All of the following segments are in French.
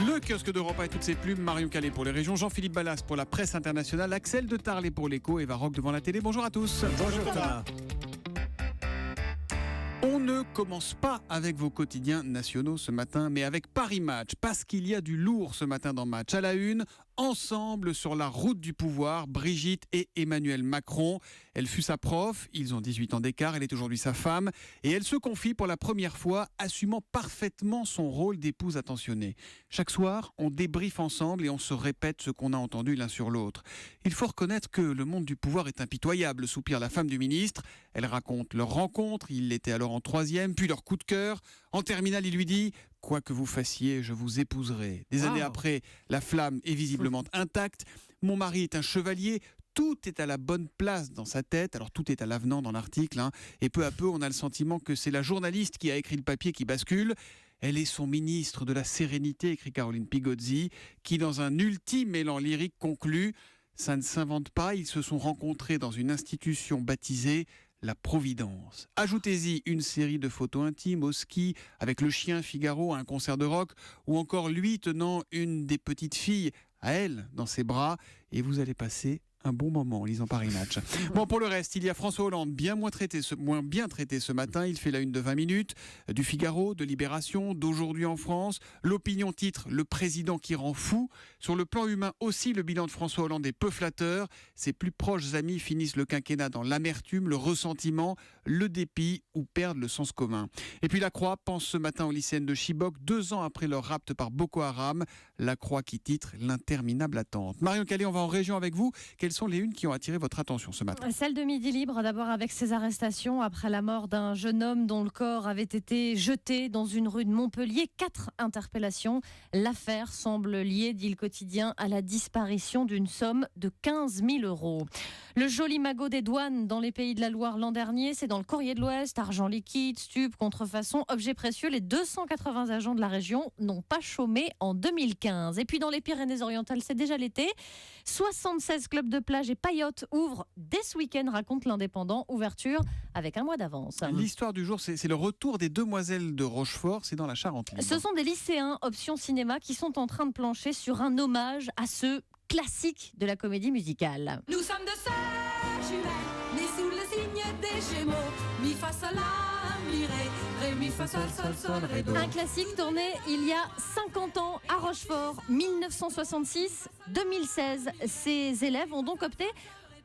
Le kiosque d'Europe et toutes ses plumes, Marion Calais pour les régions, Jean-Philippe Ballas pour la presse internationale, Axel de Tarlet pour l'écho, Eva Rock devant la télé. Bonjour à tous. Bonjour Thomas. On ne commence pas avec vos quotidiens nationaux ce matin, mais avec Paris Match, parce qu'il y a du lourd ce matin dans Match. À la une, ensemble sur la route du pouvoir, Brigitte et Emmanuel Macron. Elle fut sa prof, ils ont 18 ans d'écart, elle est aujourd'hui sa femme, et elle se confie pour la première fois, assumant parfaitement son rôle d'épouse attentionnée. Chaque soir, on débriefe ensemble et on se répète ce qu'on a entendu l'un sur l'autre. Il faut reconnaître que le monde du pouvoir est impitoyable, soupire la femme du ministre. Elle raconte leur rencontre, il était alors en 3e, puis leur coup de cœur. En terminale, il lui dit « Quoi que vous fassiez, je vous épouserai ». Des années après, la flamme est visiblement intacte. Mon mari est un chevalier. Tout est à la bonne place dans sa tête. Alors tout est à l'avenant dans l'article. Et peu à peu, on a le sentiment que c'est la journaliste qui a écrit le papier qui bascule. Elle est son ministre de la sérénité, écrit Caroline Pigozzi, qui dans un ultime élan lyrique conclut « Ça ne s'invente pas, ils se sont rencontrés dans une institution baptisée la Providence ». Ajoutez-y une série de photos intimes au ski avec le chien Figaro à un concert de rock ou encore lui tenant une des petites filles à elle dans ses bras et vous allez passer un bon moment en lisant Paris Match. Bon, pour le reste, il y a François Hollande, moins bien traité ce matin. Il fait la une de 20 minutes, du Figaro, de Libération, d'Aujourd'hui en France. L'Opinion titre « Le président qui rend fou ». Sur le plan humain aussi, le bilan de François Hollande est peu flatteur. Ses plus proches amis finissent le quinquennat dans l'amertume, le ressentiment, le dépit ou perdent le sens commun. Et puis La Croix pense ce matin aux lycéennes de Chibok, 2 ans après leur rapt par Boko Haram. La Croix qui titre « L'interminable attente ». Marion Calais, on va en région avec vous. Quelles sont les unes qui ont attiré votre attention ce matin ? Celle de Midi Libre, d'abord avec ses arrestations après la mort d'un jeune homme dont le corps avait été jeté dans une rue de Montpellier. 4 interpellations. L'affaire semble liée, dit le quotidien, à la disparition d'une somme de 15 000 €. Le joli magot des douanes dans les Pays de la Loire l'an dernier, c'est dans le Courrier de l'Ouest. Argent liquide, stupes, contrefaçon, objets précieux. Les 280 agents de la région n'ont pas chômé en 2015. Et puis dans les Pyrénées-Orientales, c'est déjà l'été. 76 clubs de plage et paillotes ouvrent dès ce week-end, raconte l'Indépendant. Ouverture avec un mois d'avance. L'histoire du jour, c'est le retour des Demoiselles de Rochefort, c'est dans la Charente-Libre. Ce sont des lycéens option cinéma qui sont en train de plancher sur un hommage à ce classique de la comédie musicale. Nous sommes de sœurs jumelles, nées sous le signe des Gémeaux. Mi fa sol la mi ré, ré mi fa sol sol sol ré do. Un classique tourné il y a 50 ans à Rochefort, 1966-2016. Ces élèves ont donc opté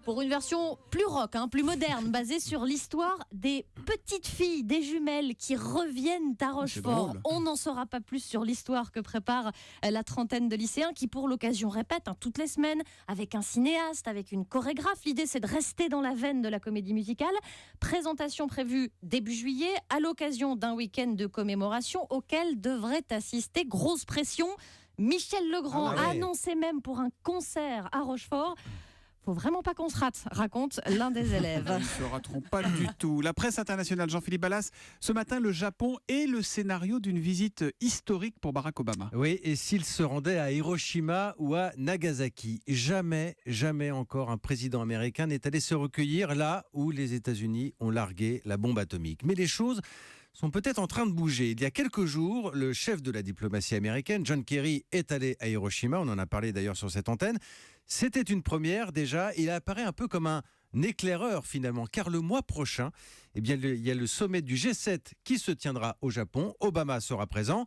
pour une version plus rock, plus moderne, basée sur l'histoire des petites filles, des jumelles qui reviennent à Rochefort. On n'en saura pas plus sur l'histoire que prépare la trentaine de lycéens qui, pour l'occasion, répètent toutes les semaines avec un cinéaste, avec une chorégraphe. L'idée, c'est de rester dans la veine de la comédie musicale. Présentation prévue début juillet, à l'occasion d'un week-end de commémoration auquel devrait assister, grosse pression, Michel Legrand, annoncé même pour un concert à Rochefort. Faut vraiment pas qu'on se rate, raconte l'un des élèves. Ils ne se rateront pas du tout. La presse internationale, Jean-Philippe Ballas. Ce matin, le Japon est le scénario d'une visite historique pour Barack Obama. Oui, et s'il se rendait à Hiroshima ou à Nagasaki, jamais encore un président américain n'est allé se recueillir là où les États-Unis ont largué la bombe atomique. Mais les choses sont peut-être en train de bouger. Il y a quelques jours, le chef de la diplomatie américaine, John Kerry, est allé à Hiroshima. On en a parlé d'ailleurs sur cette antenne. C'était une première déjà. Il apparaît un peu comme un éclaireur finalement, car le mois prochain, il y a le sommet du G7 qui se tiendra au Japon. Obama sera présent.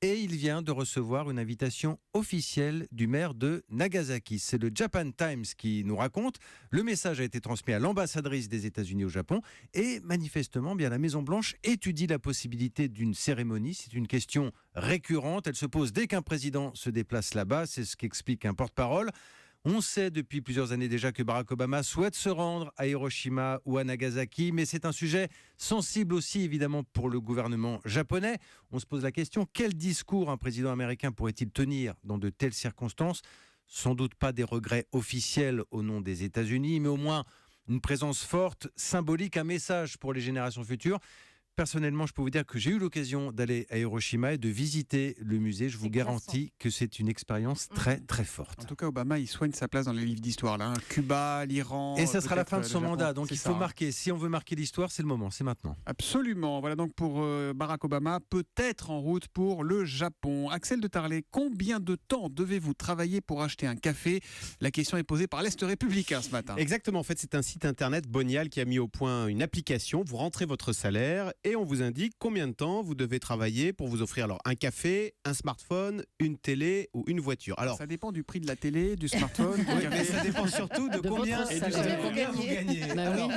Et il vient de recevoir une invitation officielle du maire de Nagasaki. C'est le Japan Times qui nous raconte. Le message a été transmis à l'ambassadrice des États-Unis au Japon. Et manifestement, bien la Maison-Blanche étudie la possibilité d'une cérémonie. C'est une question récurrente. Elle se pose dès qu'un président se déplace là-bas. C'est ce qu'explique un porte-parole. On sait depuis plusieurs années déjà que Barack Obama souhaite se rendre à Hiroshima ou à Nagasaki, mais c'est un sujet sensible aussi évidemment pour le gouvernement japonais. On se pose la question, quel discours un président américain pourrait-il tenir dans de telles circonstances ? Sans doute pas des regrets officiels au nom des États-Unis, mais au moins une présence forte, symbolique, un message pour les générations futures. personnellement, je peux vous dire que j'ai eu l'occasion d'aller à Hiroshima et de visiter le musée. Je vous C'est garantis que c'est une expérience très, très En forte. tout cas, Obama, il soigne sa place dans les livres d'histoire. Là, hein. Cuba, l'Iran. Et ça sera la peut-être, fin de son le Japon. mandat, donc C'est il ça, faut hein. marquer. Si on veut marquer l'histoire, c'est le moment, c'est maintenant. Absolument. Voilà donc pour Barack Obama, peut-être en route pour le Japon. Axel de Tarlet, combien de temps devez-vous travailler pour acheter un café? La question est posée par l'Est républicain ce matin. Exactement, en fait c'est un site internet Bonial qui a mis au point une application, vous rentrez votre salaire et on vous indique combien de temps vous devez travailler pour vous offrir alors un café, un smartphone, une télé ou une voiture. Alors Ça dépend du prix de la télé, du smartphone, du oui, café. mais ça dépend surtout de combien, votre et du salaire. salaire, combien vous gagnez. Bah oui. Alors,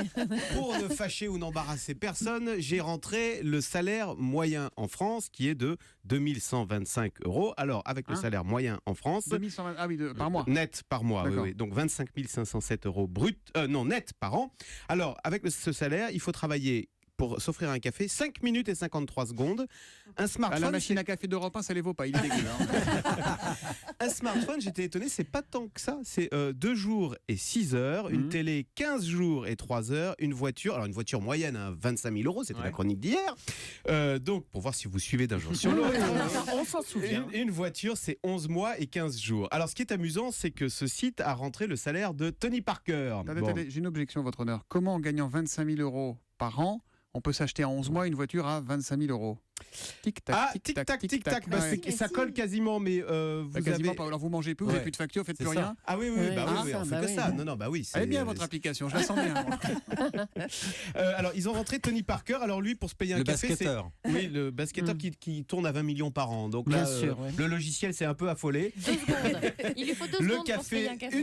pour ne fâcher ou n'embarrasser personne, j'ai rentré le salaire moyen en France qui est de 2125 €. Alors avec le Hein salaire moyen en France, 2120, ah oui, par mois. net par mois, oui, D'accord. oui. Donc 25 507 € brut, non net par an. Alors avec ce salaire, il faut travailler pour s'offrir un café 5 minutes et 53 secondes. Un Ah, smartphone, la machine à café d'Europe 1, ça les vaut pas, il est dégueu. Hein. un smartphone, j'étais étonné, c'est pas tant que ça. C'est 2 jours et 6 heures, une Mhm. télé 15 jours et 3 heures, une voiture, alors une voiture moyenne à 25 000 €, c'était Ouais. la chronique d'hier. Donc pour voir si vous suivez d'un jour sur l'autre. On s'en souvient. Une voiture, c'est 11 mois et 15 jours. Alors, ce qui est amusant, c'est que ce site a rentré le salaire de Tony Parker. Attendez, Bon. attendez, j'ai une objection, votre honneur. Comment, en gagnant 25 000 € par an, on peut s'acheter en 11 mois une voiture à 25 000 €? Tic-tac, Ah, tic-tac, tic-tac. Bah, Ouais. ça colle quasiment, mais Bah, vous quasiment avez... pas. Alors vous mangez plus, vous Ouais. n'avez plus de facture, vous faites C'est plus ça. rien. Ah oui, Ouais, bah ah, oui, ça, on fait bah que oui. ça. Non, bah oui. Elle est bien votre application, je la sens bien. Alors, ils ont rentré Tony Parker. Alors, lui, pour se payer un Le café, basketteur. oui, le basketteur qui tourne à 20 millions par an. Donc là, Bien sûr, ouais. le logiciel s'est un peu affolé. 2 secondes. Il lui faut 2 Le secondes pour se payer café, un café.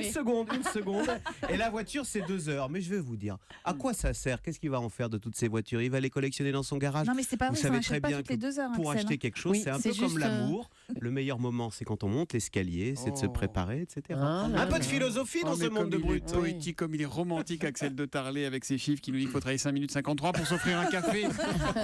une seconde. Et la voiture, c'est 2 heures. Mais je vais vous dire, à quoi ça sert? Qu'est-ce qu'il va en faire de toutes ces voitures? Il va les collectionner dans son garage. Non mais c'est pas Vous vrai, savez ça très n'achète pas bien toutes que les 2 heures. Pour Axel, acheter quelque chose, Oui, c'est un c'est peu comme juste, l'amour. Le meilleur moment, c'est quand on monte l'escalier, c'est de se Oh. préparer, etc. Ah, Un là, peu là. de philosophie dans Oh, ce mais monde de comme il est brut. poétique, comme il est romantique, Axel de Tarlet, avec ses chiffres qui nous dit qu'il faut travailler 5 minutes 53 pour s'offrir un café.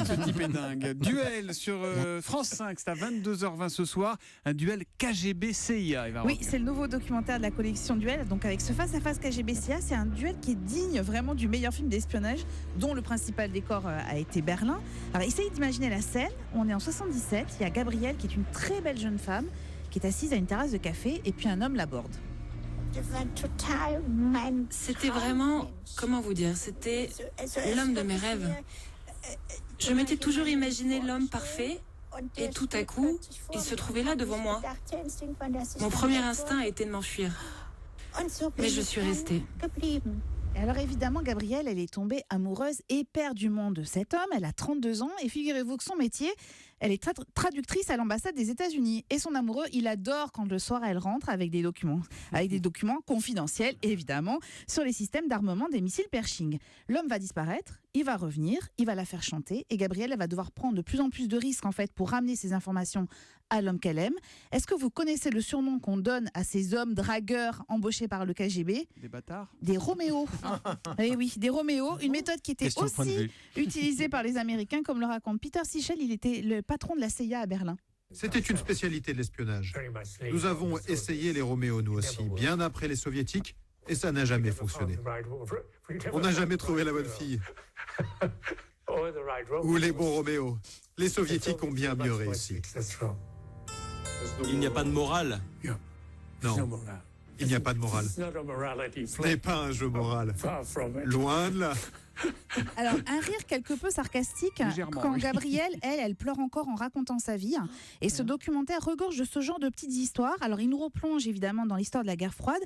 Ce type est dingue. Duel sur France 5, c'est à 22h20 ce soir. Un duel KGB-CIA. Oui, c'est le nouveau documentaire de la collection Duel. Donc avec ce face-à-face KGB-CIA, c'est un duel qui est digne vraiment du meilleur film d'espionnage, dont le principal décor a été Berlin. Alors essayez d'imaginer la scène. On est en 77. Il y a Gabrielle qui est une très belle jeune femme qui est assise à une terrasse de café et puis un homme l'aborde. C'était vraiment, comment vous dire, c'était l'homme de mes rêves. Je m'étais toujours imaginé l'homme parfait et tout à coup, il se trouvait là devant moi. Mon premier instinct a été de m'enfuir, mais je suis restée. Et alors évidemment, Gabrielle, elle est tombée amoureuse éperdument de cet homme. Elle a 32 ans et figurez-vous que son métier, elle est traductrice à l'ambassade des États-Unis. Et son amoureux, il adore quand le soir elle rentre avec des documents confidentiels, évidemment, sur les systèmes d'armement des missiles Pershing. L'homme va disparaître, il va revenir, il va la faire chanter et Gabrielle, elle va devoir prendre de plus en plus de risques en fait pour ramener ces informations à l'homme qu'elle aime. Est-ce que vous connaissez le surnom qu'on donne à ces hommes dragueurs embauchés par le KGB? Des bâtards. Des Roméos. Eh oui, des Roméos, une méthode qui était Question de point de aussi vue. utilisée par les Américains, comme le raconte Peter Sichel. Il était le patron de la CIA à Berlin. C'était une spécialité de l'espionnage. Nous avons essayé les Roméos, nous aussi, bien après les Soviétiques, et ça n'a jamais fonctionné. On n'a jamais trouvé la bonne fille. Ou les bons Roméos. Les Soviétiques ont bien mieux réussi. Il n'y a pas de morale. Non, il n'y a pas de morale. Ce n'est pas un jeu moral. Loin de là. Alors, un rire quelque peu sarcastique Légèrement, quand oui. Gabrielle, elle pleure encore en racontant sa vie. Et ce documentaire regorge de ce genre de petites histoires. Alors, il nous replonge évidemment dans l'histoire de la guerre froide,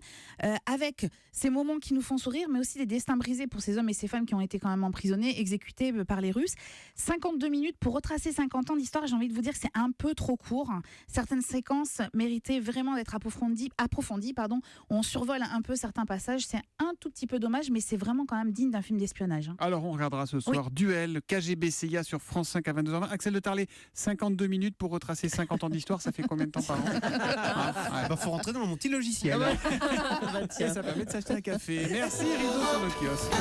avec ces moments qui nous font sourire, mais aussi les destins brisés pour ces hommes et ces femmes qui ont été quand même emprisonnés, exécutés par les Russes. 52 minutes pour retracer 50 ans d'histoire. J'ai envie de vous dire que c'est un peu trop court. Certaines séquences méritaient vraiment d'être approfondies. On survole un peu certains passages. C'est un tout petit peu dommage, mais c'est vraiment quand même digne d'un film d'espionnage. Alors on regardera ce soir Duel KGB-CIA sur France 5 à 22h20. Axel de Tarlet, 52 minutes pour retracer 50 ans d'histoire, ça fait combien de temps par an? Il faut rentrer dans mon petit logiciel. Et ça permet de s'acheter un café. Merci, rideau sur le kiosque.